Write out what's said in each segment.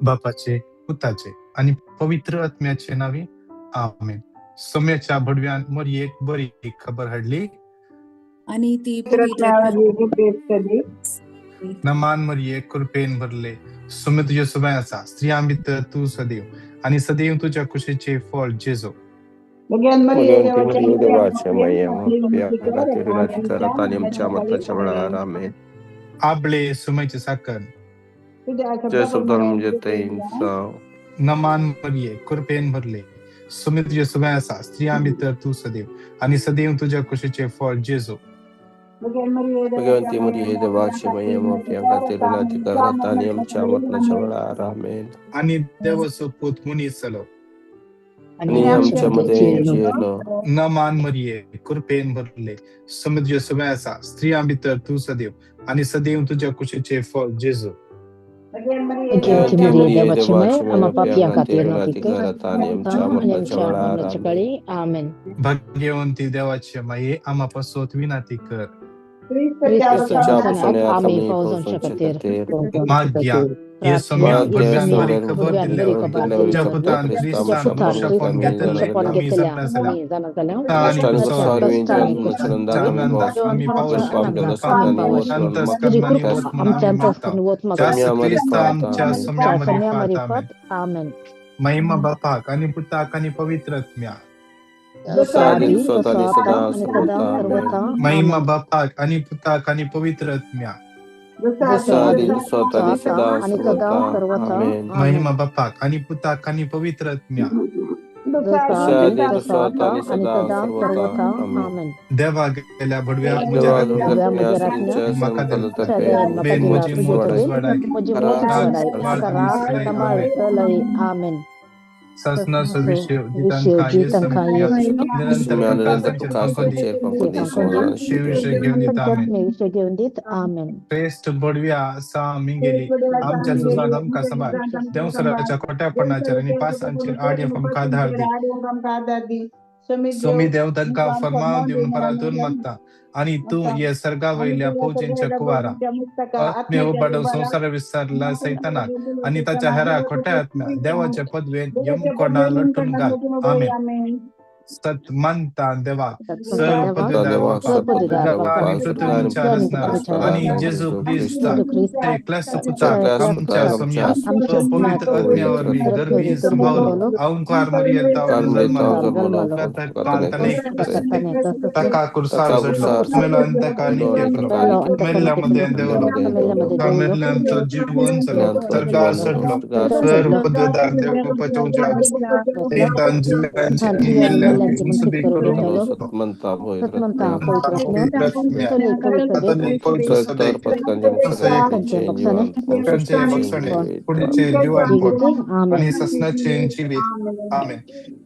बापाचे, पुताचे आणि पवित्र आत्म्याचे नावे आमेन. सोम्याच्या भडव्यान मरी एक बरी खबर हाडली आणि ती नमान मरिये कृपेन भरले सुमे तुझे सुभयाचा स्त्रियां भितर तू सदैव आणि सदैव तुझ्या कुशीचे फळ जेजो. देवाचे आमेन. आबळे सुमेचे साखर नमान मरिये कृपेन भरले सुमे तुझे सुभयाचा स्त्रियां भितर तू सदैव आणि सदैव तुझ्या कुशीचे फळ जेजो. भगवंती मरिये देवाची महिमा आणि आमच्या मरणाच्या वेळार आमेन. आणि देवाचो पूत मुनी चलो आणि आमच्यामध्ये जेलो नमान मरिये कृपेन भरले सुमे तुझे सुभयाचा स्त्रियां भितर तू सदैव आणि सदैव तुझ्या कुशीचे फळ जेजो. भगवंती मरिये देवाची महिमा आणि आमच्या मरणाच्या वेळार आमेन. आमेन. भाग्यवंती देवाची माये आम्हापासोत विनंती कर. आम्ही पावसांच्या खातीर माग्या येसुम्या भडव्यान बरी खबर दिल्यावर तुझ्या पुतान क्रिस्तान शपथ घेतले आम्ही आम्ही पावस संतस कर्मानी वत क्रिस्ता आमच्या सम्यामरी फात आमेन. महिमा बापाक आणि पुताक आणि पवित्र आत्म्या महिमा बापाक आणि पुताक आणि पवित्र आत्म्या महिमा बापाक आणि पुताक आणि पवित्र आत्म्या देवा गेल्या भडव्या आमेन. ससना सविशे घेऊन देत आमेन. श्रेष्ठ बडव्या सा मिंगेली आमच्या जुजात आमका सबार देवसराच्या खोट्यापणाच्या आणि पासांची आड फमका धारदी सोमी देवतांका फरमाव देऊन परातून मागता आणि तू या सर्गावयल्या फौजींच्या कुवारा आत्मेव बडव संसार विसरला सैतानाक आणि त्याच्या हेरा खोट्या आत्म्या देवाच्या पदवेन यम कोडा लटून घाल आमेन. सत मानता देवा सर्व पदवीदार आणि पृथ्वीच्या रचना आणि जेजू ख्रिस्ता ते क्लास पुता आमच्या सम्या तो पवित्र आत्म्यावर मी गर्भी संभावलो अवंकार मर्यादा जन्मलो कांतने तका कुरसार जडलो मेला अंतका नित्य प्रभू मेल्यामध्ये देवलो कामेल्याचं जीवन चलो सरकार सडलो सर्व पदवीदार देव पचवच्या ते तांजिलांची मेल्या आणि ससनाचे जीवित आमेन.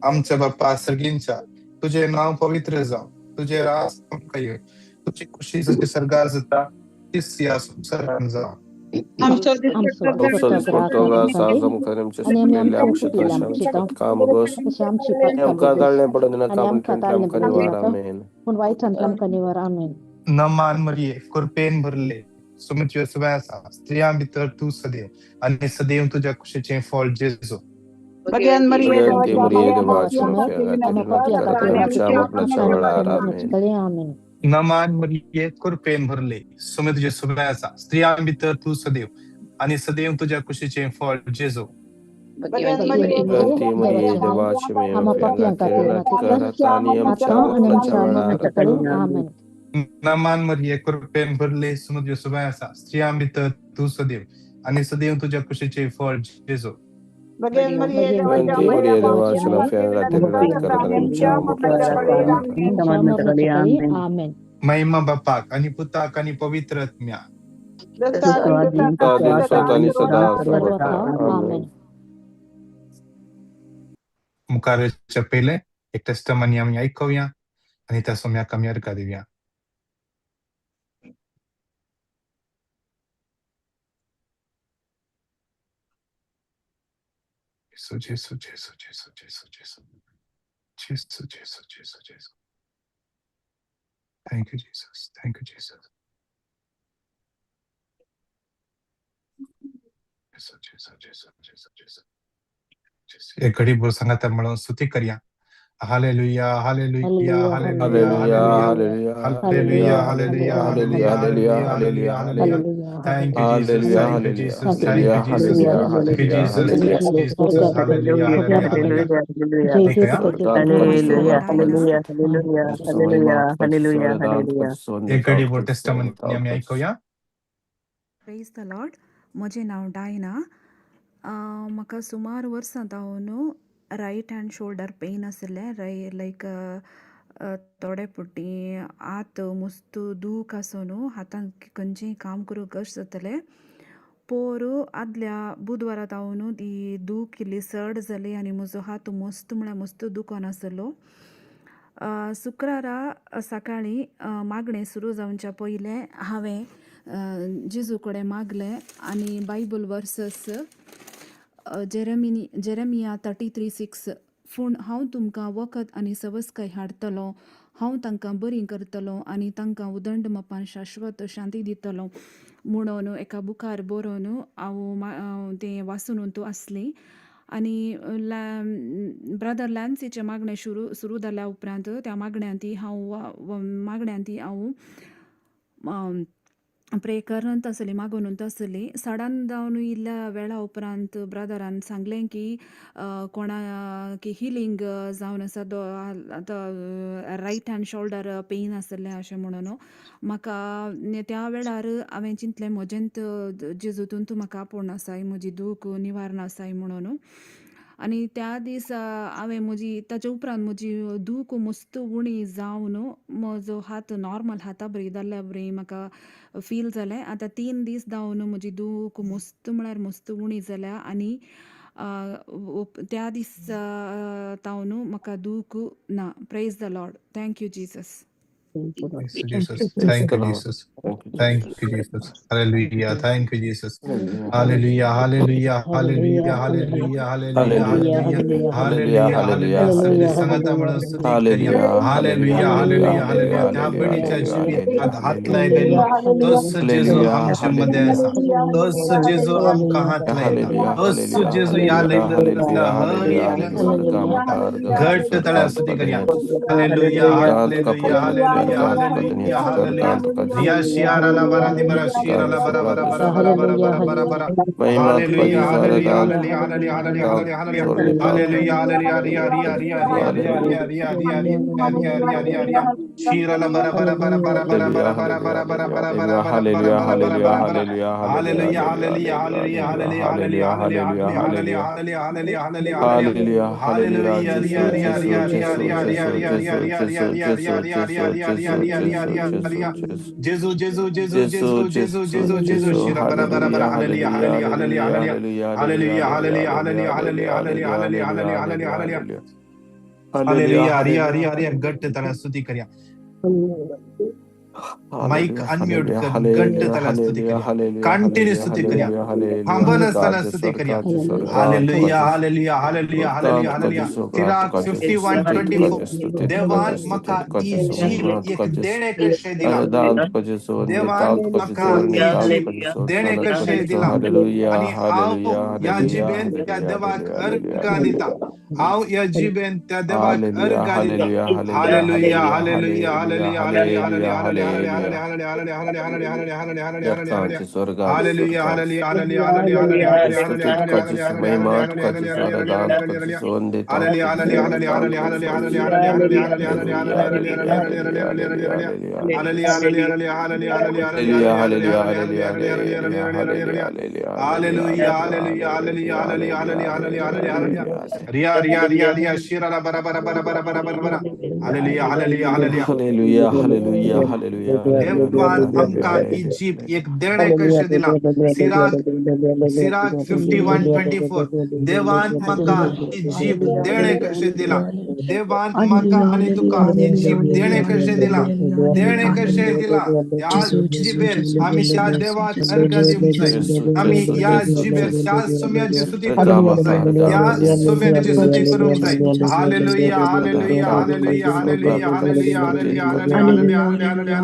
आमच्या बाप्पा सर्गींच्या तुझे नाव पवित्र जाव तुझे रास काही तुझी खुशी जशी सरगार जाता ती सिया संसारान जाव नमान मरिये कृपेन भरले सुमित सुवासा स्त्रियां भितर तू सदैव आणि सदैव तुझ्या खुशीचे फळ जेजू. नमान मरिये कृपेन भरले सुमित सुवासा स्त्रियां भितर तू सदैव आणि सदैव तुझ्या खुशीचे फळ जेजू. नमान मरिये कृपेन भरले सुमित सुवासा स्त्रियां भितर तू सदैव आणि सदैव तुझ्या खुशीचे फळ जेजू. महिमा बापाक आणि पुताक आणि पवित्र आत्म्या मुखारच्या पहिले एक टेस्टमनी आम्ही ऐकूया आणि त्या सोम्याक आम्ही अर्घा देऊया. Jesu, Jesu, Jesu, Jesu, Jesu, Jesu. Jesu, Jesu, Jesu, Jesu. Thank you, Jesus. Thank you, Jesus. एक घडी बोल सांगा म्हणून स्तुती करूया. Hallelujah hallelujah Hallelujah, hallelujah Hallelujah, hallelujah hallelujah, hallelujah hallelujah, hallelujah hallelujah, hallelujah hallelujah, hallelujah. Thank you Jesus, hallelujah, thank you hallelujah, Jesus, thank you Jesus, hallelujah, thank you hallelujah, Jesus, hallelujah. yes Jesus, hallelujah hallelujah hallelujah. ऐकूया. स्वर्गात Praise the कधी Lord, कधी Diana. तुझं महिमात कधी स्वरदान कधी सोने एक घडी बोल कधी टेस्टमनी आम्ही ऐकूया. Praise the Lord. म्हजें नांव डायना. म्हाका सुमार वर्सां जावन रायट हँड शोल्डर पेन आसलें. लायक थोडे पुटी हात मस्त दूख आसून हातान खंयचेंय काम करूंक कश्ट जातलें. पोर आदल्या बुधवारा जावन ती दूख इल्ली चड जाली आनी म्हजो हात मस्त म्हळ्यार मस्त दुखोन आसलो. शुक्रारा सकाळी मागणें सुरू जावच्या पयलें हांवें जेजू कडेन मागलें आनी बायबल वर्सस जेरेमिया 33:6 पूण हांव तुमकां वखद आनी सवस्काय हाडटलो. हांव तांकां बरी करतलो आनी तांकां उदंड मोपान शाश्वत शांती दितलो म्हणून एका बुकार बरोवन हांव तें वाचून आसली. आनी ब्रदर लॅन्सीचे मागणें सुरू जाल्या उपरांत त्या मागण्यांती हांव प्रे करत आसली, मागून आसली. सडन जावन इल्ल्या वेळा उपरांत ब्रदरान सांगलें की कोणाक हिलींग जावन आसा आतां रायट हँड शोल्डर पेन आसलें अशें म्हणून. म्हाका त्या वेळार हांवें चिंतलें म्हजेंत जेजूतून तूं म्हाका आपोवन आसाय, म्हजी दूख निवारण आसाय म्हणून. आनी त्या दीस हांवें ताचे उपरांत म्हजी दूख मस्त उणी जावन म्हजो हात नॉर्मल हाता बरी जाल्ल्या बरी म्हाका फील जालें. आतां 3 दीस जावन म्हजी दूख मस्त म्हळ्यार मस्त उणी जाल्या आनी त्या दीस जावन म्हाका दूख ना. Praise the Lord. Thank you Jesus. Thank you, Lord. Jesus, Praise thank the you Lord. Jesus, Thank you, thank Jesus. you Jesus, hallelujah, thank you Jesus, Hallelujah, hallelujah hallelujah Hallelujah, hallelujah hallelujah hallelujah, hallelujah hallelujah, hallelujah hallelujah, hallelujah. सगळे hallelujah, सांगता म्हणून स्तुती करूया. hallelujah, hallelujah hallelujah, hallelujah. hallelujah, त्या hallelujah, बडीच्या hallelujah, जिबीत हात hallelujah, लायलेलो तोच जेजू hallelujah, आमच्या मध्ये आसा. तोच जेजू आमकां हात लायता. hallelujah, तोच hallelujah, जेजू ह्या hallelujah, लायलेल्या hallelujah, हर hallelujah, एक hallelujah, स्वर्गामकार घट तळ्या स्वर्गांत स्तुती करूया. कधी hallelujah स्वर्गांत hallelujah कधी hallelujah स्वर्गांत कधी hallelujah hallelujah. स्वर्गांत कधी रिया शियारा ला बरा दी बरा शिरा ला बरा बरा बरा बरा बरा बरा बरा बरा. महिमात hallelujah कधी hallelujah सारदान hallelujah hallelujah hallelujah तांत hallelujah चोरणी तांत hallelujah hallelujah Riya Riya Riya Riya Riya hallelujah, Riya Riya Riya Riya Riya Riya Riya Riya शिरा ला बरा बरा बरा बरा बरा hallelujah, बरा बरा बरा hallelujah, बरा बरा hallelujah, बरा बरा hallelujah, बरा बरा बरा. hallelujah, hallelujah hallelujah, hallelujah hallelujah, hallelujah hallelujah, hallelujah hallelujah, hallelujah hallelujah, hallelujah hallelujah hallelujah hallelujah hallelujah, hallelujah, hallelujah Jesus, riya riya Jesus, riya riya Jesus, riya riya Jesus, riya riya Jesus, riya Jesus, riya riya Jesus, riya riya Jesus, riya riya Jesus, riya Jesus, riya. Jesus, Jesu Jesu Jesu Jesus, Jesu Jesu Jesu Jesus, Jesu Jesus, shira bara bara bara hallelujah, hallelujah hallelujah, hallelujah hallelujah hallelujah, hallelujah hallelujah, hallelujah hallelujah hallelujah, hallelujah hallelujah, hallelujah hallelujah hallelujah, hallelujah hallelujah, hallelujah riya hallelujah, riya riya hallelujah, गट्ट तला स्तुति करिया. Mic hallelujah, unmute hallelujah, कर गट्ट hallelujah, तला स्तुति hallelujah, करिया. hallelujah, continue hallelujah, स्तुति करिया. hallelujah, hallelujah, थांबन असताना स्वर्गाचे स्तुति करिया. स्वर्गाचे स्वर्गांत Hallelujah, कधी hallelujah, hallelujah, hallelujah, स्वर्गांत कधी hallelujah. स्वर्गांत Sirach कधी 51:24. स्तुतीत देवान कधी मका स्तुतीत कधी इजीप्त महिमात एक कधी देणे कशे दिला. दांत कधी सोडणे देवान तांत कधी मका चोरणे तांत कधी इजिप्त देणे सोडताना कशे कधी दिला. हालेलुया आणि हांव हालेलुया या हालेलुया जिबेन त्या हालेलुया देवाक हालेलुया अर्घा दिता. हांव या जिबेन त्या देवाक हालेलुया अर्घा दिता. Hallelujah Hallelujah, hallelujah hallelujah, hallelujah hallelujah, hallelujah, hallelujah hallelujah, hallelujah hallelujah, hallelujah, hallelujah, hallelujah, hallelujah, hallelujah, hallelujah, hallelujah. स्वर्गांचे स्वर्गाचे Hallelujah, स्वर्गाचे hallelujah, hallelujah, hallelujah, hallelujah, स्तुतीत hallelujah, कधी hallelujah, महिमात hallelujah, कधी hallelujah, सारदांत कधी hallelujah. सोंदे तांत Hallelujah, कधी hallelujah, चोरणे hallelujah, तांत hallelujah, कधी hallelujah, सोडणे hallelujah, hallelujah, hallelujah hallelujah, hallelujah hallelujah, hallelujah hallelujah, hallelujah, hallelujah hallelujah. Hallelujah Hallelujah, hallelujah, hallelujah, hallelujah, Hallelujah, hallelujah, hallelujah, hallelujah, hallelujah, hallelujah, hallelujah, hallelujah, hallelujah, hallelujah, hallelujah, hallelujah, hallelujah, hallelujah, hallelujah, hallelujah, hallelujah. hallelujah. Ria, ria, ria, ria, shira la bara bara bara bara bara bara bara. Hallelujah, hallelujah, hallelujah. Hallelujah, hallelujah, hallelujah, देवान hallelujah, आमका hallelujah, Egypt एक देणे कशे दिला. Sirach 51:24. देवान म्हाका Egypt देणे कशे दिला. देवान म्हाका आनी तुका इजिप्त देणे कशे दिला. देणे कशे दिला. त्या जिबेर आमी त्या देवाक अर्घ दिवंक जाय. Jesus, आमी Jesus, या Jesus, जिबेर त्या Jesus. सुम्याची स्तुती करूंक जाय. Rekamakar त्या Dankudis, सुम्याची स्तुती करूंक जाय. Hallelujah. Hallelujah Kadan hallelujah Tant hallelujah Kadi hallelujah Sorgat Kadi hallelujah Stutit hallelujah Kadi hallelujah hallelujah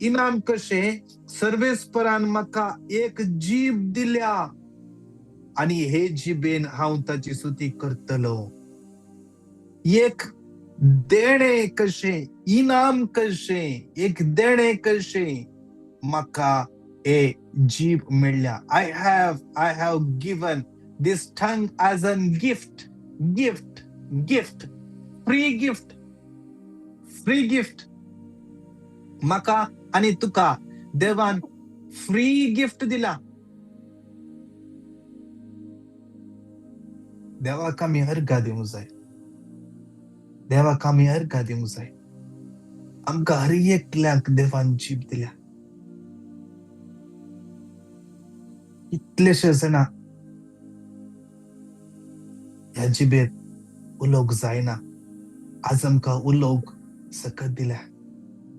इनाम कशे सर्वेस्परान म्हाका एक जीब दिल्या आणि हे जिबेन हांव ताची स्तुती करतलो. एक देणे कशे, इनाम कशे, एक देणे कशे म्हाका हे जीब मेळ्ळ्या. I have given this tongue as a gift. Free gift. म्हाका आणि तुका देवान फ्री गिफ्ट दिला. देवाक आमी अर्घा दिवंक जाय. देवाक आमी अर्घा दिवंक जाय. आमकां हर एकल्याक देवान जीब दिल्या. कितलेशे जाणा ह्या जिबेर उलोवंक जायना. आज आमकां उलोवंक सकत दिल्या.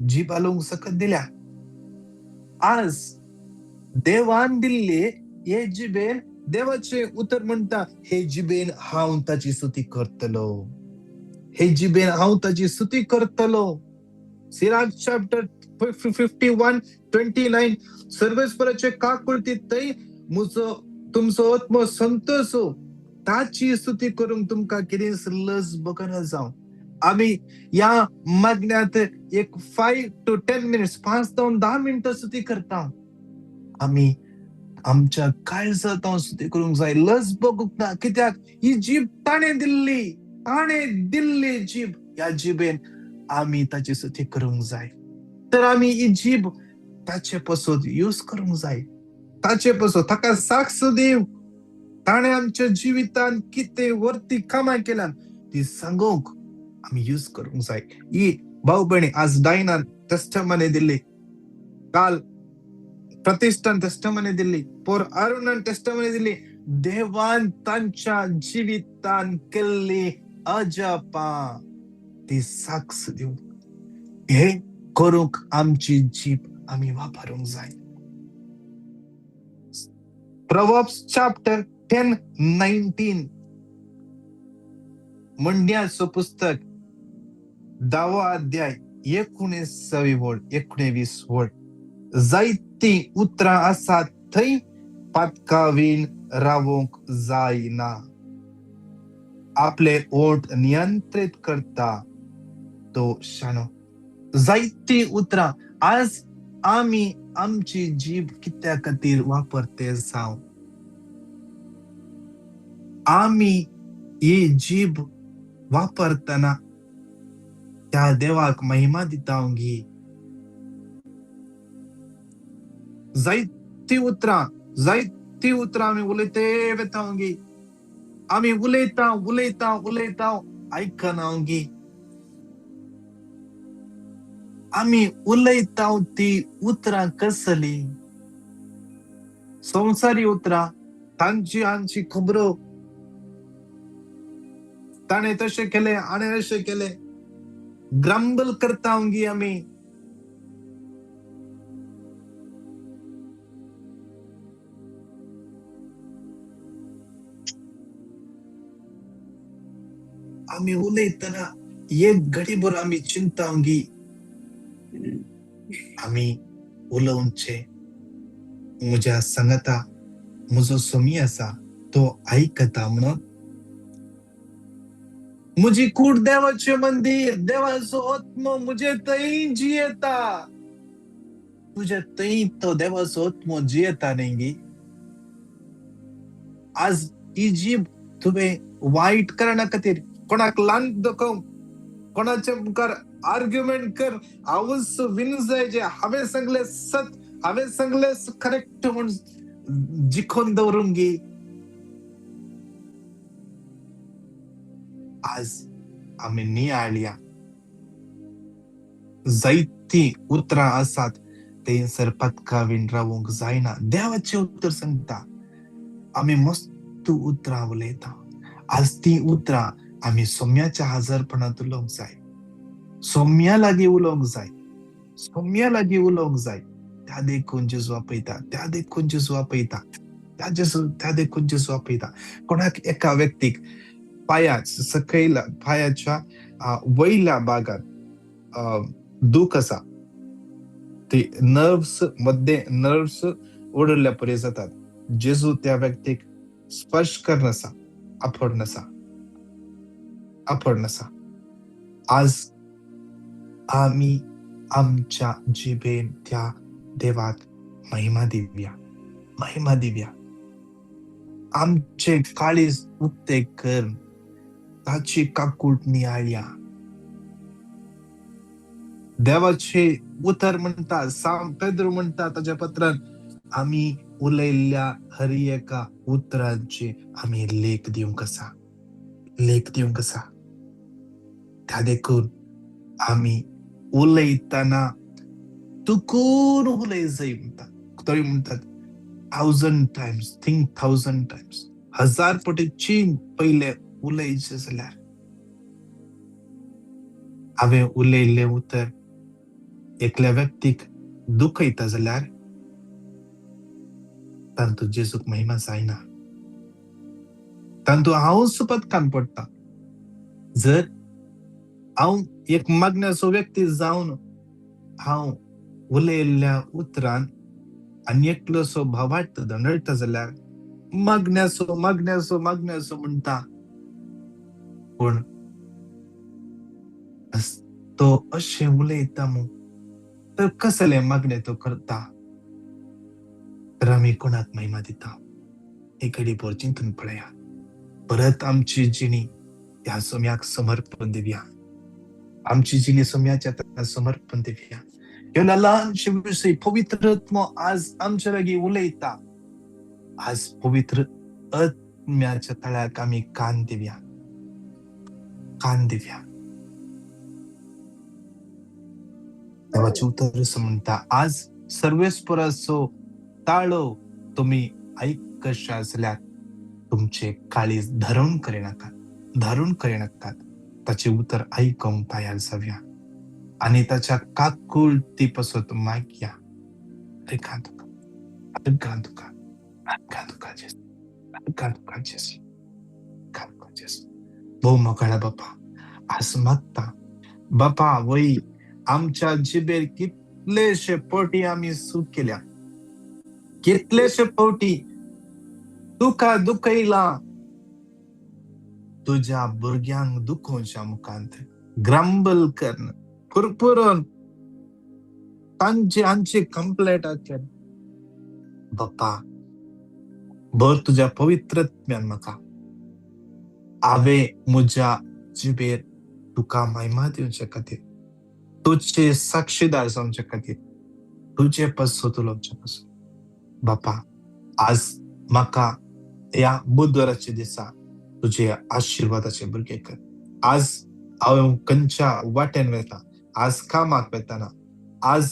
जीब आलोवंक सकत दिल्या. आज देवान दिल्ले हे जिबेन देवाचे उतर म्हणटा, हे जिबेन हांव ताची स्तुती करतलो. हे जिबेन हांव ताची स्तुती करतलो. सिराक चॅप्टर 51:29 सर्वेस्पराचे काकुळती थंय मुजो तुमचो आत्मो संतोषो ताची स्तुती करूंक तुमकां कितें लज बगना जावं. आम्ही या मागण्यात एक 5 to 10 minutes 5 ते 10 मिनिटं स्तुती करता. आम्ही आमच्या काळजात स्तुती करूंक जाय. लज बगूंक ना. कित्याक ही जीब ताणे दिल्ली जीब. या जिबेन आम्ही ताची स्तुती करूंक जाय. तर आम्ही ही जीब ताचे पासून यूज करूंक जाय. ताचे पासून ताका साक्ष दिव. ताणे आमच्या जिवितान कितें वर्ती कामां केल्यान ती सांगूंक आम्ही यूज करूंक जाय. ही भाऊ भयणी आज डायनान टेस्टमनी दिल्ली, काल प्रतिष्ठान टेस्टमनी दिल्ली, पोर अरुणान टेस्टमनी दिल्ली. देवान तांच्या जिवितान केल्ली अजापां ती साक्ष दिवंक हे करूंक आमची जीब आम्ही वापरूंक जाय. Proverbs chapter 10:19 म्हणण्याचं पुस्तक 10वा अध्याय 19 वळ. जायती उतरां आसात थंय पातकावीन रावोंक जायना. आपले ओठ नियंत्रित करता तो शाणो. जायती उतरां. आज आम्ही आमची जीब कित्या खातीर वापरते जावं. आम्ही ही जीब वापरतना त्या देवाक महिमा दितावंगी. जायती उतरां आम्ही उलयते वेतावंगी. आम्ही उलयता आयकनावंगी. आम्ही उलयता ती उतरां कसली. संवसारी उतरां, तांची आमची खबरो. ताणे तशें केले, हाणें अशें केले. ग्रंबल करतावंगी आमी. आम्ही उलयतना एक घडीभर आम्ही चिंतावंगी. आम्ही उलोवचे. म्हज्या सांगाता म्हजो स्वामी आसा तो आयकता म्हणून. म्हजी कूड देवाचे मंदिर, देवाचो आत्मो म्हजे थंय जियेता. तुझे थंय तो देवाचो आत्मो जियेता न्ही. आज ही जीब तुवें वायट करणा खातीर कोणाक लांच दाखोवंक, कोणाच्या मुखार आर्ग्युमेंट कर, हांवूच विन जाय, जे हांवें सांगले सत, हांवें सांगले करेक्ट म्हूण जिखोवन दवरूंक गी. आज आमी नियाळया. जायती उतरां आसात थंयसर पत्कावीन रावूंक जायना. देवाचें उतर सांगता. आमी मस्त उतरां उलयता. आज ती उतरां आमी सोम्याच्या हजरपणांत उलोवंक जाय. सोम्या लागीं उलोवंक जाय. सोम्या लागीं उलोवंक जाय. त्या देखून जेजू आपयता. त्या देखून जेजू आपयता. त्या देखून जेजू आपयता. कोणाक एका व्यक्तीक सकयल्या पायाच्या वयल्या भागात दूख आसा. ते नर्व्स ओढरल्या परी जातात. जेजू त्या व्यक्तीक स्पर्श करनसा, आपडनसा. आज आम्ही आमच्या जिभेन त्या देवाक महिमा दिव्या. आमचे काळीज उक्ते कर, ताची काकूट नियाळ्या. देवाचे उतर म्हणता, साम पेद्रो म्हणता ताच्या पत्रान, आम्ही उलयल्ल्या हर एका उतरांचे आम्ही लेख दिवंक कसा. त्या देखून आम्ही उलयताना तुकून उलय जाई म्हणतात. तरी म्हणतात 1000 times, think 1000 times. 1000 पटीची पहिले उलयचे जाल्यार हांवें उलयल्ले उतर एकल्या व्यक्तीक दुखयता जाल्यार तांतू जेजूक महिमा जायना. तांतू हांव सुपतकान पडटा. जर हांव एक मागण्याचो व्यक्ती जावन हांव उलयल्ल्या उतरान आनी एकलोसो भावार्थ दंडळटा जाल्यार मागण्याचो म्हणटा, पूण तो अशें उलयता मू तर कसले मागणे तो करता, तर आमी कोणाक महिमा दिता. एक घडी पोर चिंतून पळया. परत आमची जिणी ह्या सोम्याक समर्पण दिवया. आमची जिणी सोम्याच्या समर्पण दिवया. ह्या ल्हानशे विशय पवित्र आत्मो आज आमच्या लागीं उलयता. आज पवित्र आत्म्याच्या तळ्याक आमी कान दिवया. देवाचे उतर असं म्हणता, आज सर्वेस्पराचो ताळो तुम्ही ऐकशा असल्यार तुमचे काळीज धारण करिनाकात. ताचे उतर ऐकूंक तयार जावया आणि त्याच्या काकुळती पासत मागया. अर्घा तुका जेसू. भोव मोकळा बापा, आज मागता बापा, वय आमच्या जिबेर कितलेशे पोटी आम्ही सूट केल्या, कितलेशे पोटी तुका दुखयला. तुझ्या भुरग्यांक दुखोवच्या मुखांत ग्रंबल करण, फुरफुरून तांची कंप्लेट केली. बाप्पा, भर तुझ्या पवित्रत्म्यान म्हाका हांवें म्हज्या जिबेर तुका महिमा दिवचे खातीर, तुझे साक्षीदार जावचे खातीर तुझे पासून उलोवचे पासून. बापा, आज म्हाका ह्या बुधवाराच्या दिसा तुझे आशीर्वादाचे भुरगे कर. आज हांव खंयच्या वाटेन वता, आज कामाक वेताना, आज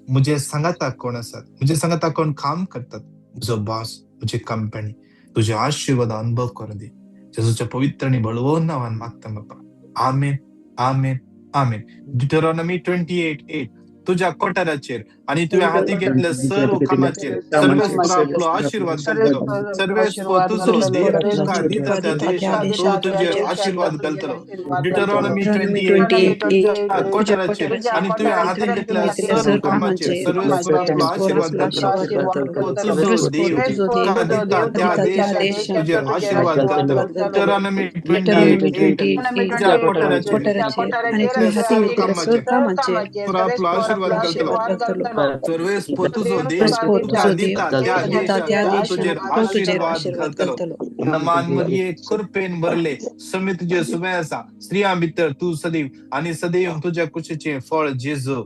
म्हजे सांगाता कोण आसात, म्हजे सांगाता कोण काम करतात, म्हजो बॉस, म्हजे कंपनी, तुझे आशीर्वाद अनुभव करून दी. जेजूच्या पवित्र आणि बळवून नावान मागता बापा. आमेन, आमेन, आमेन. Deuteronomy 28:8 तुझ्या कोठाराचेर आणि तुझ्या हाती घेतल्या सर्व कामाचेर सर्वेस्वर आपलो आशीर्वाद घालतलो. सर्वेस्वर तुझो देव तुका दिता त्या देशात तो तुझे आशीर्वाद घालतलो. Deuteronomy 28:8 तुझ्या कोठाराचेर आणि तुझ्या हाती घेतल्या सर्व कामाचेर सर्वेस्वर आपलो आशीर्वाद घालतलो. तुझो देव तुका दिता त्या देशात तुझे आशीर्वाद घालतलो. Deuteronomy 28:8 तुझ्या कोठाराचेर आणि तुझ्या हाती घेतलेल्या सर्व कामाचेर आपलो आशीर्वाद सर्वेस तुझो देव तुका दिता त्या देशात तुझे आशीर्वाद घालतलो. नमान मरिये कृपेन भरले समी तुझे सुबह आसा. स्त्रिया भितर तू सदैव आणि सदैव तुझ्या कुशीचे फळ जेजू.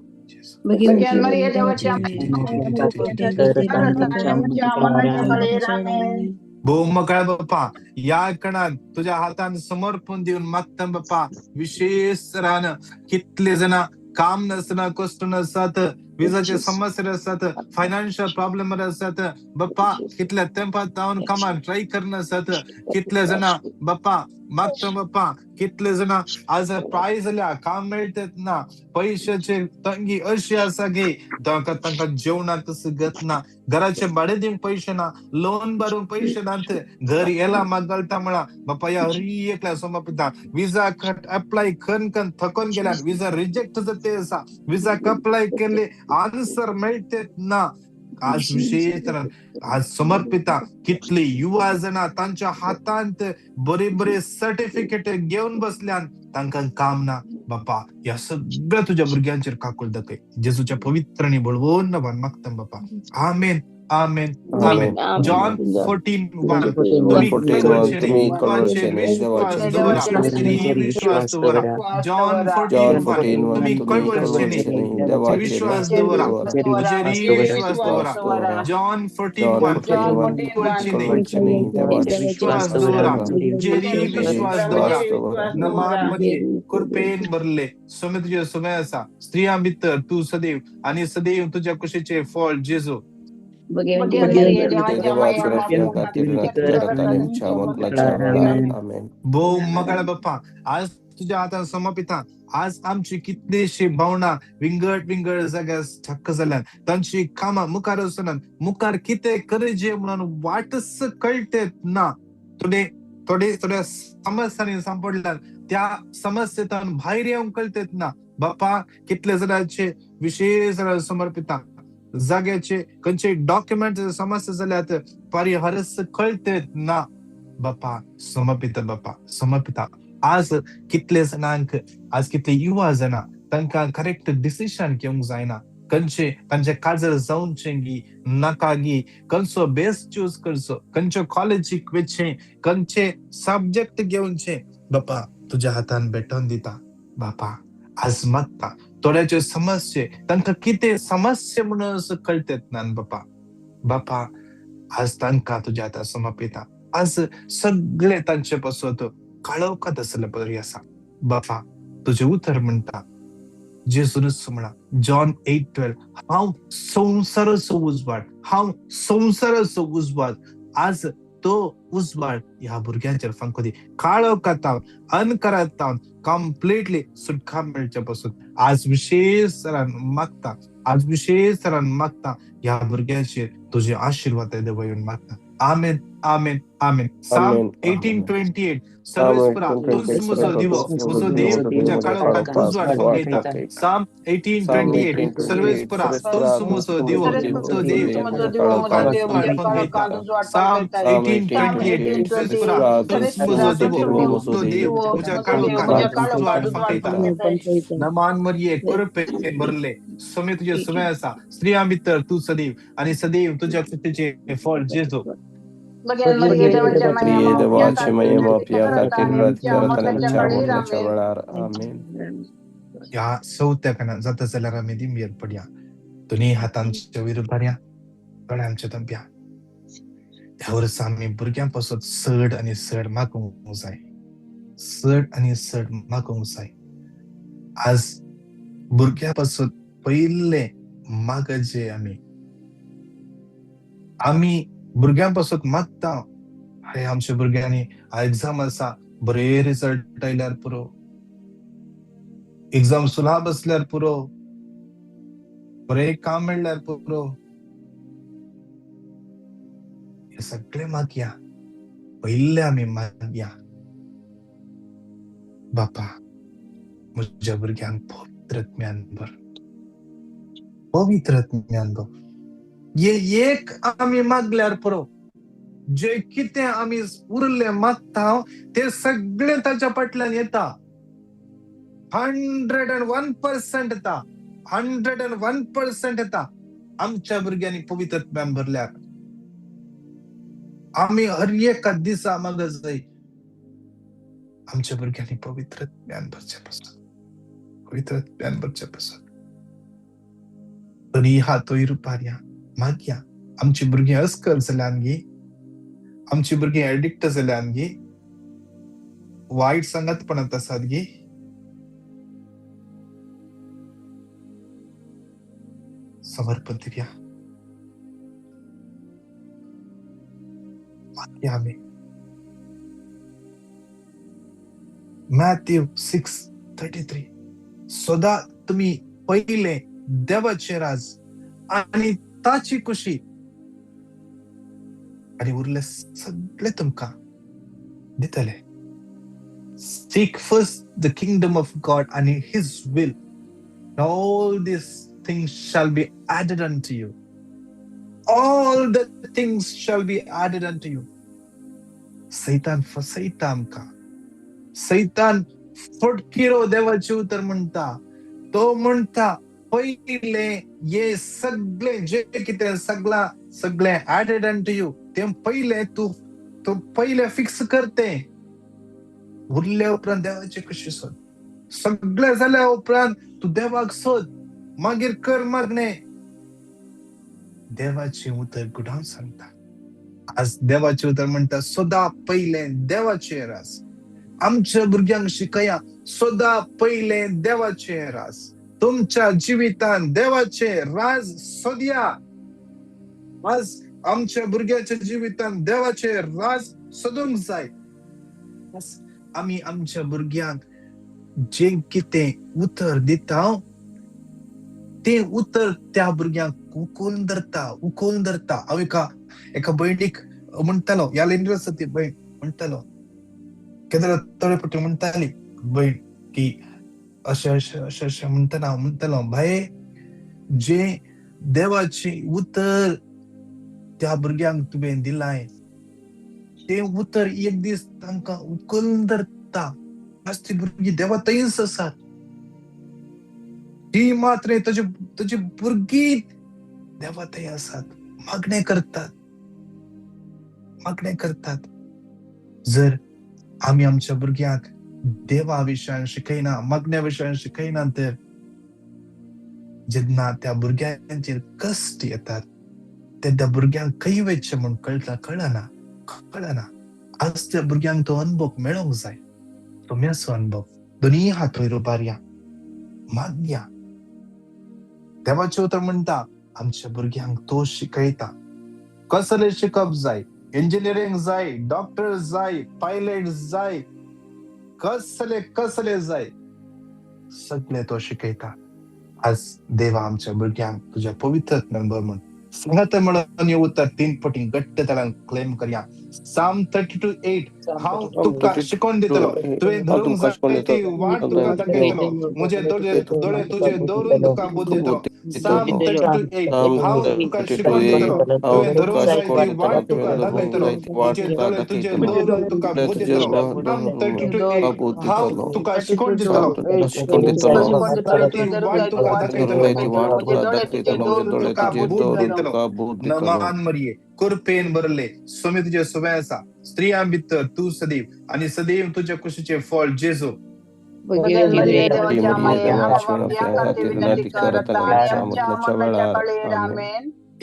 भोव मोकळा बाप्पा, या कणान तुझ्या हातान समर्पण देऊन मागता बाप्पा. विशेष रान कितले जण काम नसताना कष्ट नसतात, विजाचे समस्या असतात, फायनान्शियल प्रॉब्लेम असतात बाप्पा. कितल्या तेंपात जाऊन कामाक ट्राय करणं असतात. कितले जण बाप्पा मागता बाप्पा कितले जण आज प्राइज जाल्या काम मेळतात ना पैशाचे तंगी अशी असा घे तांका जेवणाक गत ना घराचे भाडे देऊन पैसे ना लोन भरून पैसे ना घर याला मागलता म्हणा बाप्पा या हरी एकल्या समपिता विजा अप्लाय कन थकून गेल्या विजा रिजेक्ट जाते असा विजा अप्लाय केले आन्सर मिळते ना आज विशेष आज समर्पिता कितले युवा जण तांच्या हातांत बरे बरे सर्टिफिकेट घेऊन बसल्यान तांकां काम ना बाप्पा या सगळ्या तुझ्या भुरग्यांचेर काकूळ दाखय जेजूच्या पवित्रांनी बळवून नवान मागता बाप्पा आमेन आमेन आमेन जॉन 14:1 तुम्ही देवाचे विश्वास दवरा विश्वास दवरा जॉन 14:1 तुम्ही कळवळचे विश्वास दवरा तुझे विश्वास दवरा जॉन 14:1 कळवळचे विश्वास दवरा जेरी विश्वास दवरा नमान मध्ये कृपेन भरले सोमे तुझे सोमे असा स्त्रिया मित्र तू सदैव आणि सदैव तुझ्या कुशीचे फळ जेजू भो मगाळा बाप्पा आज तुझ्या हातात समर्पिता आज आमची कितलीशी भावना विंगड जाग्यास ठक्क जाल्यान तांची कामां मुखार वचनात मुखार कितें करचे म्हणून वाटच कळटेत ना थोड्या समस्यांनी सांपडल्यान त्या समस्येतून भायर येवंक कळटेत ना बाप्पा कितले जणांचे विशेष समर्पिता जाग्याचे खंयचे डॉक्युमेंट समस्या जाल्यात परिहारस कळटेत ना बाप्पा समर्पिता आज कितले जणांक आज कितले युवा जण तांकां करेक्ट डिसिजन घेवंक जायना खंयचे तांचे काजर जावंचे गी नाका गी खंयचो बेस चूज करचो खंयच्यो कॉलेजीक वचचें खंयचे सब्जेक्ट घेवचे बाप्पा तुझ्या हातान भेटोन दिता बाप्पा आज मागता थोड्याचे समस्ये तांकां कितें समस्या म्हणून कळटेत ना बाप्पा आज तांकां तुझ्या हातान समर्पिता आज सगळे तांचे पासून काळोखात असले बरी आसा बाप्पा तुझे उतर म्हणटा जेजूनच म्हणा जॉन 8:12 हांव संवसाराचो उजवाड आज तो उजवाड ह्या भुरग्यांचेर फांको दी काळोखात अनकरात कम्प्लिटली सुटका मेळच्या पासून आज विशेष तरान मागता ह्या भुरग्यांचेर तुझे आशीर्वाद देवयून मागता आमेन आमेन आमेन साम 18:28 सर्वेस्परा तुझ मुझो दिवो मुझो देव तुझ्या काळोखात उजवाड फंगयता साम 18:28 सर्वेस्परा तुझ मुझो दिवो मुझो देव तुझ्या काळोखात उजवाड फंगयता साम 18:28 सर्वेस्परा तुझ मुझो दिवो मुझो देव तुझ्या काळोखात उजवाड फंगयता नमान मरिये कृपे भरले सोमे तुझे सोमे आसा स्त्रिया मित्र तू सदैव आणि सदैव तुझ्या कृपेचे फळ जेजू या सौत्याकना जाता जाल्यार आमी दिंबेर पडया दोनी हातांच्या विरुद्धार्या गळ्यांच्या तंप्या ह्या वर्सा आमी भुरग्यां पासून चड आनी चड मागूंक जाय आज भुरग्यां पासून पयले मागजे आमी भुरग्यां पासून मागता अरे आमच्या भुरग्यांनी एग्जाम आसा बरे रिझल्ट आयल्यार पुरो एग्जाम सुलाभ असल्यार पुरो बरे काम मेळ्ळ्यार पुरो हे सगळे मागया पयले आमी मागया बापा म्हज्या भुरग्यांक पवित्र ज्ञान भर एक आमी मागल्यार पुरो जे कितें आमी उरले मागता ते सगळे ताच्या फाटल्यान येता 101% येता 101% येता आमच्या भुरग्यांनी पवित्र ज्ञान भरल्यार आमी हर एका दिसा मागत जाय आमच्या भुरग्यांनी पवित्र ज्ञान भरचे पासून तरी हातोय रुपार्या मागया आमची भुरगीं अस्कर जाल्यान गी आमची भुरगीं एडिक्ट जाल्यान गी वायट संगतपणांत आसात गी समर्पण दिवया मागया आमी मॅथ्यू 6:33. सदा तुम्ही पहिले देवाचे राज आणि ताची खुशी आणि उरले सगळे तुमका दितले. Seek first the kingdom of God and his will. All these things shall be added unto you. All the things shall be added unto you. सैतान फसयता आमका. सैतान फटकिरो देवाचे उतर म्हणता. तो म्हणता पहिले ये सगळे जे किती सगळे added unto you. ते पहिले तू पहिले फिक्स करते. उरल्या उपरांत देवाची कशी सोद. सगळे झाल्या उपरांत तू देवाक सोद. मागीर कर मागणे. देवाचे उतर गुढान सांगता. आज देवाचे उतर म्हणता सदा पहिले देवाचे राज. आमच्या भुरग्यांक शिकया सदा पहिले देवाचे राज. तुमच्या जीवितान देवाचे राज सोदया. आज आमच्या भुरग्याच्या जीवितान देवाचे राज सोदूंक जाय. आम्ही आमच्या भुरग्यांक जे कितें उतर दिता ते उतर त्या भुरग्यांक उखोवन धरता. हांव एका भयणीक म्हणटालो, ह्या लेंडर ती भयण म्हणटालो, केदार तळेपट्टी म्हणटाली भयण की अशें म्हणटना हांव म्हणटालो, भाये जे देवाची उतर त्या भुरग्यांक तुवें दिलाय ते उतर एक दीस तांकां उखलून धरता. आज ती भुरगीं देवा थंयच आसात. ती मात्र तुजी भुरगीं देवा थंय आसात. मागणे करतात. जर आमी आमच्या भुरग्यांक देवा विशयान शिकयना, मागण्या विशयान शिकयना, तर जेन्ना त्या भुरग्यांचेर कश्ट येतात त्या भुरग्यांक खंय वयचें म्हूण कळना. आज त्या भुरग्यांक तो अनुभव मेळोंक जाय. तो मेसो अनुभव. दोनी हात वयर उबारया, मागया. देवाचे उतर म्हणटा आमच्या भुरग्यांक तो शिकयता. कसले शिकप जाय, इंजिनियरिंग जाय, डॉक्टर जाय, पायलट जाय, कसले जाय, सगळे तो शिकयता. आज देवा आमच्या भुरग्यांक तुझ्या पवित्र नंबर म्हण सांगता म्हणून हे उतर 3 पटी घट्ट तळान क्लेम करया. Psalm 32:8. हांव तुका शिकवण दितलो. तुवें धरूंक जाय ती वाट तुका दाखयतलो. म्हजे दोळे तुजे दवरून तुका बोध दितलो. Psalm 32:8. हांव तुका शिकवण दितलो. तुवें धरूंक जाय ती वाट तुका दाखयतलो. म्हजे दोळे तुजे दवरून तुका बोध दितलो. Psalm 32:8. हांव तुका शिकवण दितलो. ती वाट तुका दाखयतलो. तुका बोध दितलो. नमान मरिये कुरपेन भरले सोमी तुझे सुबह आसा. स्त्रियां भितर तू सदैव आणि सदैव तुझ्या कुशीचे फळ जेजू.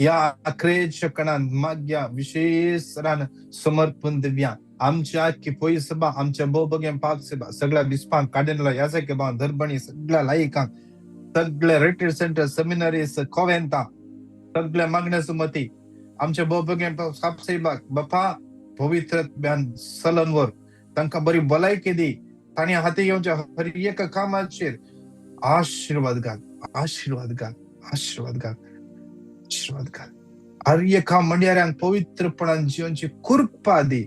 या अखेरच्या कणान माग्या विशेष रान समर्पण दिव्या. आमच्या आख्खी पोई सभा, आमच्या बोबगे पाक सभा, सगळ्या बिस्पांक काडेनला यासारखे बा धरबणी सगळ्या लायकांक, सगळ्या रिट्रीट सेंटर, सेमिनरीज, कॉवेंता, सगळ्या मागण्या सुमती आमच्या बोबगे साहेबाक बापा पवित्र सलनवर तांकां बरी भलायकी दी. तांणी हाती घेवच्या हर एका कामाचेर आशीर्वाद घाल. हर एका मंड्याऱ्यांक पवित्रपणान जिवनची कृपा दी.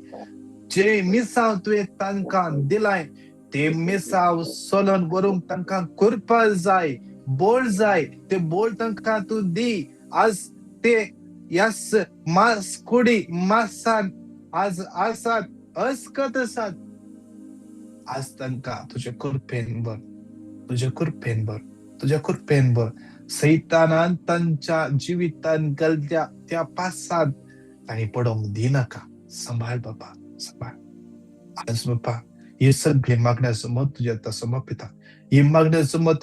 जे मिसाव तुवें तांकां दिलाय ते मिसाव सोलन वरूंक तांकां कृपा जाय, बोल जाय. ते बोल तांकां तूं दी. आज ते यास मास कुडी मासान आज आसात, अस्कत आसात. आज तांकां तुझ्या कृपेन भर. सैतानान तांच्या जिवितान घालत्या त्या पासात तांणी पडोंक दिनाका. सांबाळ बाबा, सांबाळ. आज बाबा हे सगळे मागण्या समोर तुझ्या आतां समर्पिता. ही मागण्या समोर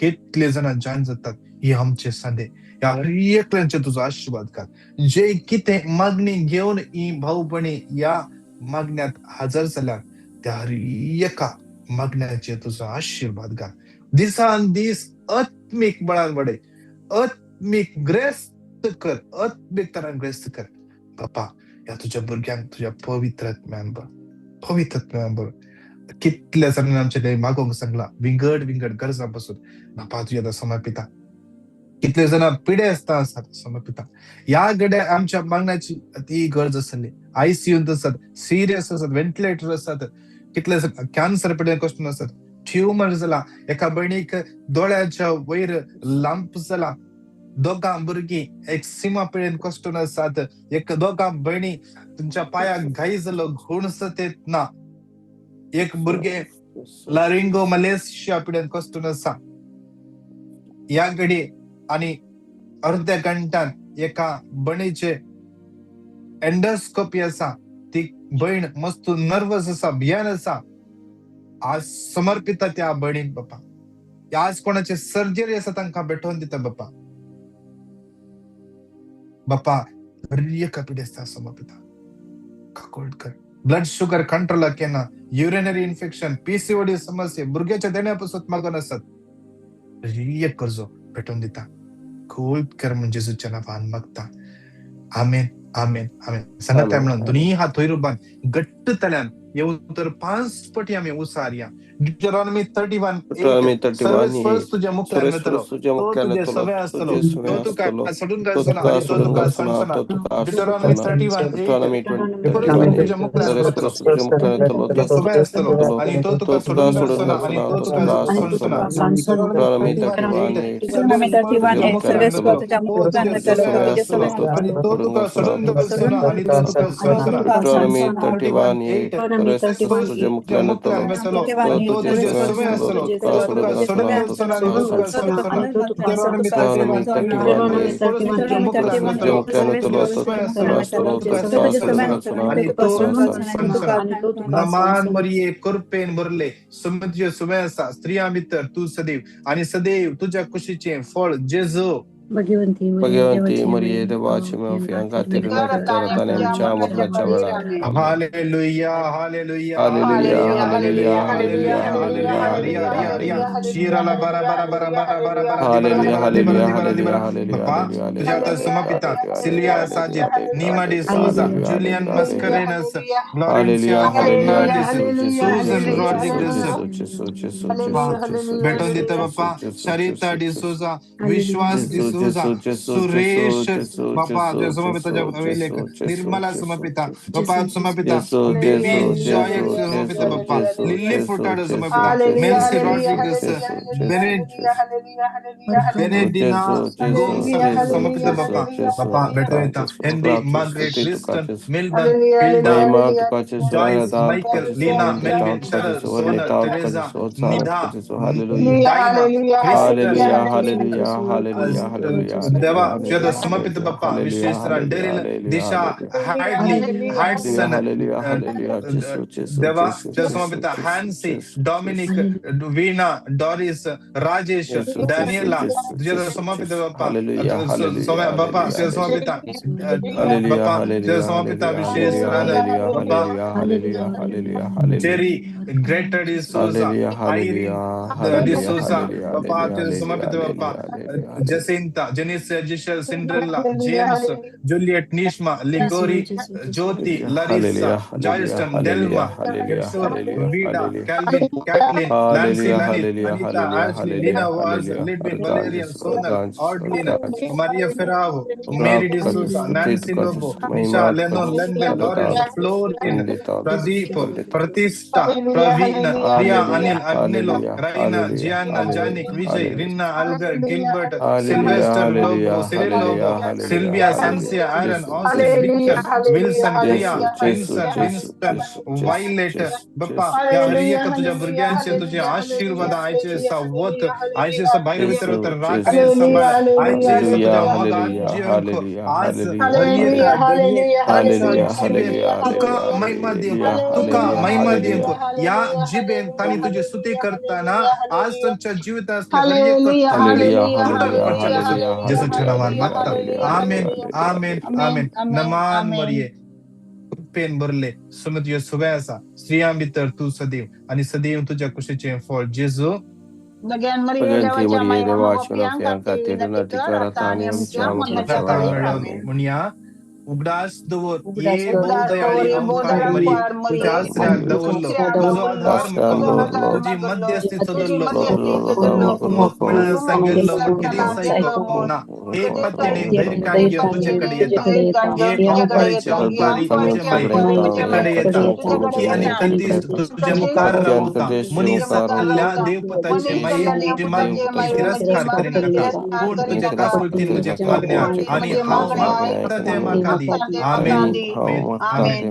कितले जाणां जॉइन जातात ही आमचे सांदे. या एकल्यांचे तुझा आशीर्वाद घाल. जे कितें मागणी घेऊन ही भाऊ भणी या मागण्यात हजर जाल्यार त्या हर एका मागण्याचे तुझा आशीर्वाद घाल. दिसान दीस आत्मिक बळान वाडय, आत्मिक ग्रस्त कर, आत्मिक तरान ग्रस्त कर बापा. या तुझ्या भुरग्यांक तुझ्या पवित्रात्म्यान भर. कितल्या जणांनी आमचे मागोंक सांगला विंगड गरजा बसून बापा तुझ्या आतां समर्पिता. कितले जण पिडे असतात समर्पिता. या गड्या आमच्या मागण्याची ती गरज असली. आयसीयूत असतात, सिरियस असतात, व्हेंटिलेटर असतात, कितले कॅन्सर पिडेन कष्ट असतात, ट्युमर जाला, एका भयणीक दोळ्याच्या वयर लांप जाला, दोगां भुरगीं एक सीमा पिडेन कष्ट आसात, एक दोगां भयणी तुमच्या पायाक घाई जालो घुण सतेत ना, एक भुरगे लारिंगो मलेशिया पिडेन कष्ट आसा. या घडी आणि अर्ध्या घंटान एका भयणीचे एंडोस्कोपी असा, ती भयण मस्त नर्वस असा, भियान असा. आज समर्पिता त्या भयणीक बापा. आज कोणाची सर्जरी असा तांकां भेटोवन दिता बापा. बापा बरी पिडे आसता समर्पिता. काकोडकर ब्लड शुगर कंट्रोल केना, युरिनरी इन्फेक्शन, पीसीओडी समस्या, भुरग्याच्या देण्यापासून मागून असतात. बरी कर्जो भेटोवन दिता. खूप कर म्हणजे जेजूच्या नांवान मागता. आमेन आमेन आमेन. सांगात काय म्हणून दोन्ही हात थंय रुबान घट्टतल्यान येऊन तर 5 पटी आम्ही उसारया. Deuteronomy 31:8 सर्वस्पर्श तुझ्या मुखार येतलो, तो तुझे सवय असतलो, तो तुका सोडून घालसना आणि तो तुका सांगसना. Deuteronomy 31:8 परमेश्वर तुझ्या मुखार येतलो, तुझे सवय असतलो आणि तो तुका सोडून घालसना आणि तो तुका सांगसना. Deuteronomy 31:8 सर्वस्पर्श तुझ्या मुखार येतलो, तो तुझे सवय असतलो आणि तो तुका सोडून घालसना आणि तो तुका सांगसना. Deuteronomy 31:8 सर्वस्पर्श तुझ्या मुखार येतलो, तो तुझे सवय असलो, तो तुका सोडून घालसना आणि तो तुका सांगसना. Deuteronomy 31:8 तुझ्या मुखार येतलो, तुझे सवय असलो, तो तुका सांगसना आणि तो सांगसना. नमान मरिये कृपेन भरले, तुझे सवय असा, स्त्रिया भितर तू सदैव आणि सदैव तुझ्या कुशीचे फळ जेजू. भगवंती मरिये देवाची माफिया खातीर आणि आमच्या मरणाच्या वेळार. Hallelujah hallelujah hallelujah hallelujah hallelujah hallelujah hallelujah. Shirala बारा बारा बारा बारा बारा बारा हालेलुया हालेलुया हालेलुया बापा तुझ्या आता समर्पिता सिल्विया साजिद, नीमा डी सूजा, जुलियन मस्करेनस, फ्लोरेन्सिया हर्नांडिस, सुझन रॉड्रिगेज भेटून देतो बाप्पा. शरीता डी सूजा, विश्वास डी सूजा, सुरेश बाप्पा तुझ्या समर्पिताच्या वेलेक, निर्मला समर्पिता बाप्पा समर्पिता, बेबी जॉय समर्पिता बाप्पा, लिली फुटाड समर्पिता, मेल्सी रॉड्रिगेज, बेनेडिना गोंसाल्विस समर्पिता बाप्पा. बाप्पा भेटून येता हेनरी, मार्गरेट, लिस्टन, मिल्बर्न, हिल्डा, जॉयस, माइकल, लीना, मेल्विन, शरद, सोनल, टेरेसा, निधा, डायना, देवा तुझ्या समर्पित बाप्पा विशेष डेरिल, दिशा, हार्डली, हार्डसन, देवा तुझ्या समर्पित हॅन्सी, डॉमिनिक, वीणा, डॉरिस, राजेश, डॅनियला तुझ्या समर्पित बाप्पा. बाप्पा तुझ्या समर्पित बाप्पा तुझ्या समर्पित विशेष जेरी, ग्रेटर डिसोजा, आयरी डिसोजा बाप्पा तुझ्या समर्पित बाप्पा. जसिंता, जेनिस, जिशल, सिंड्रेला, जेम्स, जूलियट, निश्मा, लिगोरी, ज्योति, लारिसा, जॉयस्टन, डेल्मा, वीडा, कैल्विन, कैटलिन, लैंसी, लैनी, अनीता, आशली, लीना, वाज, लिडविन, वलेरियन, सोनल, ऑर्डलिन, मारिया फेरावो, मेरी डिसूजा, नैन्सी लोबो, निशा, लेनोन, लेंडन, लॉरेंस, फ्लोरिन, प्रदीप, प्रतिष्ठा, प्रवीण, प्रिया, अनिल, अग्निलो, राइना, जियाना, जानिक, विजय, रिन्ना, अलगर, गिलबर्ट, सिल्वेस्टर, लोबो, सिरिल लोबो, सिल्विया, संसिया, आयरन, ऑसिस, विक्टर, विल्सन, प्रिया, विन्स्टन, वायलेट बाप्पा. या हरियक तुझ्या भुरग्यांचे तुझे आशीर्वाद आयचे सावत आयचे बाहेर भितर तर राखणे सांभाळ आयचे तुझ्या मग आज तुका महिमा देव, तुका महिमा देव. या जिबेन तानी तुझी स्तुती करताना आज त्यांच्या जीवितात जेसूच्या नावान मागता. आमेन आमेन आमेन. नमान मरिये पेन भरले सुमित सुबह असा, स्त्रियां भितर तू सदैव आणि सदैव तुझ्या कुशीचे फळ जेजू. देवाची माफिया खातीर आणि आमच्या मरणाच्या वेळार. म्हणूया उगडास दवर उगडास ये दवर, बहुदयाळी ये अंकार बहुदयाळी मरिये अंकार मरिये. तुझ्या आसऱ्याक दवरलो तुझो आधार मागलो तुझी मध्यस्थीचो धरलो तुझी मोकळा गेल्लो कितें सायको ना हे पत्तीने धैर्यकान घेऊन तुझ्याकडे येता ये औकारीचे औकारी तुझे माये तुझ्याकडे येता की आणि कधीच तुझ्या मुखार रावता मनीस अल्ल्या देवपताचे माये तुझे मागणी तिरस्कार करी नाका पूर्ण तुझ्या काकुळतीन म्हजे मागण्या आणि हाव मागता ते म्हाका दी आमेन आमेन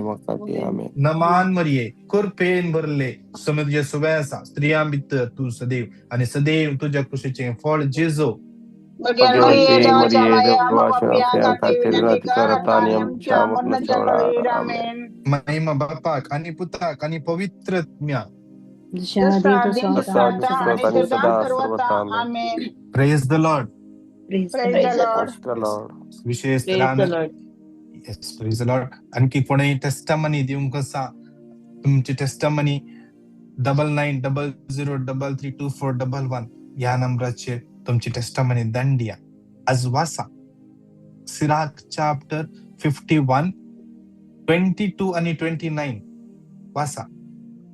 नमान मरिये कुरपेन भरले समे तुझ्या सुवासा स्त्रियां भितर तू सदैव आणि सदैव तुझ्या कृषेचे फळ जेजो भगवती मरिये देवाच्या खातीर विनंती करता आणि आमच्या मरणाच्या वेळार आमेन. महिमा बापाक आणि पुत्राक आणि पवित्रत्म्या सदा सर्वथा आमेन. प्रेज द लॉर्ड विशेष प्रेज द लॉर्ड. आणखी कोणी टेस्टामनी देऊन कसा तुमची टेस्टामनी 9900332411 या नंबराचे तुमची टेस्टामनी दंडिया आज वासा सिराक चॅप्टर 51 22 आणि 29 वासा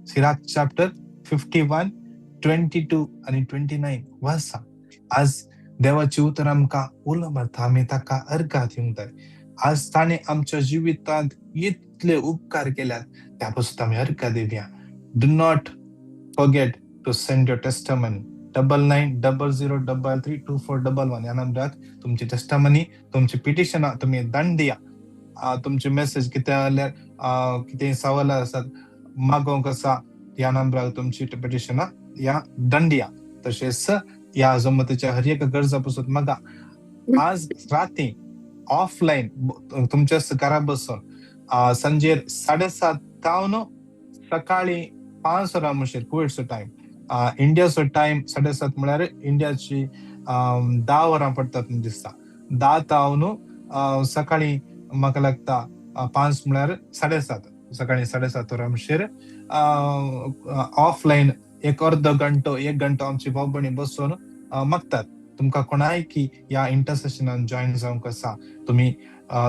सिराक चॅप्टर 51 22 आणि 29 वासा. आज देवाची उतर आमका उलमत आम्ही ताका अर्घात येऊंताय. आज ताणे आमच्या जीवितात इतले उपकार केल्यात त्यापासून आम्ही अर्घा देऊया. Do not forget to send your testimony 9900332411 या नंबरात तुमची टेस्टामनी तुमची पिटिशन तुम्ही दंड दिया. तुमचे मेसेज किती सवाल असतात मागोवंक आसा या नंबराक तुमची पिटिशन या दंडिया. तसेच या जमतेच्या हर एक गरजापासून मागा. आज रात्री ऑफलाईन तुमच्या घरा बसून संजे 7:30 तावन सकाळी 5 रामशेर कुवेटचो टाइम इंडियाचो टाइम 7:30 म्हळ्यार इंडियाची 10 वरां पडतात दिसता. 10 तावन सकाळी म्हाका लागता 5 म्हळ्यार 7:30 सकाळी 7:30 रामशेर ऑफलाईन एक अर्ध घंटो 1 घंटो आमची भाऊ भणी बसून मागतात. तुमका कोणाय की या इंटरसेशनान जॉईन जावंक आसा तुम्ही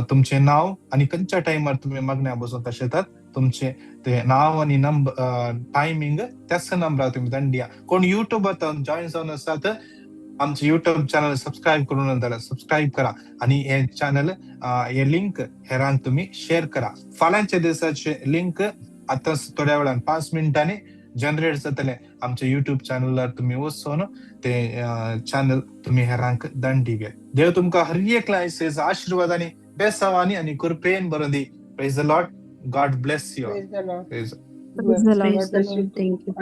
तुमचे नाव आणि खंयच्या टायमार तुम्ही मागण्या बसून तशेंच तुमचे ते नाव आणि टायमिंग त्याच नंबरार तुम्ही दंडिया. कोण युट्यूबात जॉईन जावन आसा तर आमचे युट्यूब चॅनल सबस्क्राईब करून जाल्यार सबस्क्राईब करा आणि हे चॅनल हे लिंक हेरांक तुम्ही शेअर करा. फाल्यांच्या दिसाचे लिंक आता थोड्या वेळान 5 मिनिटांनी जनरेट जातले. आमच्या युट्यूब चॅनलवर तुम्ही वचून ते चॅनल तुम्ही हेरांक दंडी घे. देव तुमका हर एक लायसेस आशीर्वादांनी बेसावानी आणि कृपेन बरों दी. Praise the Lord. God bless you. Praise the Lord. Praise the Lord. Thank you.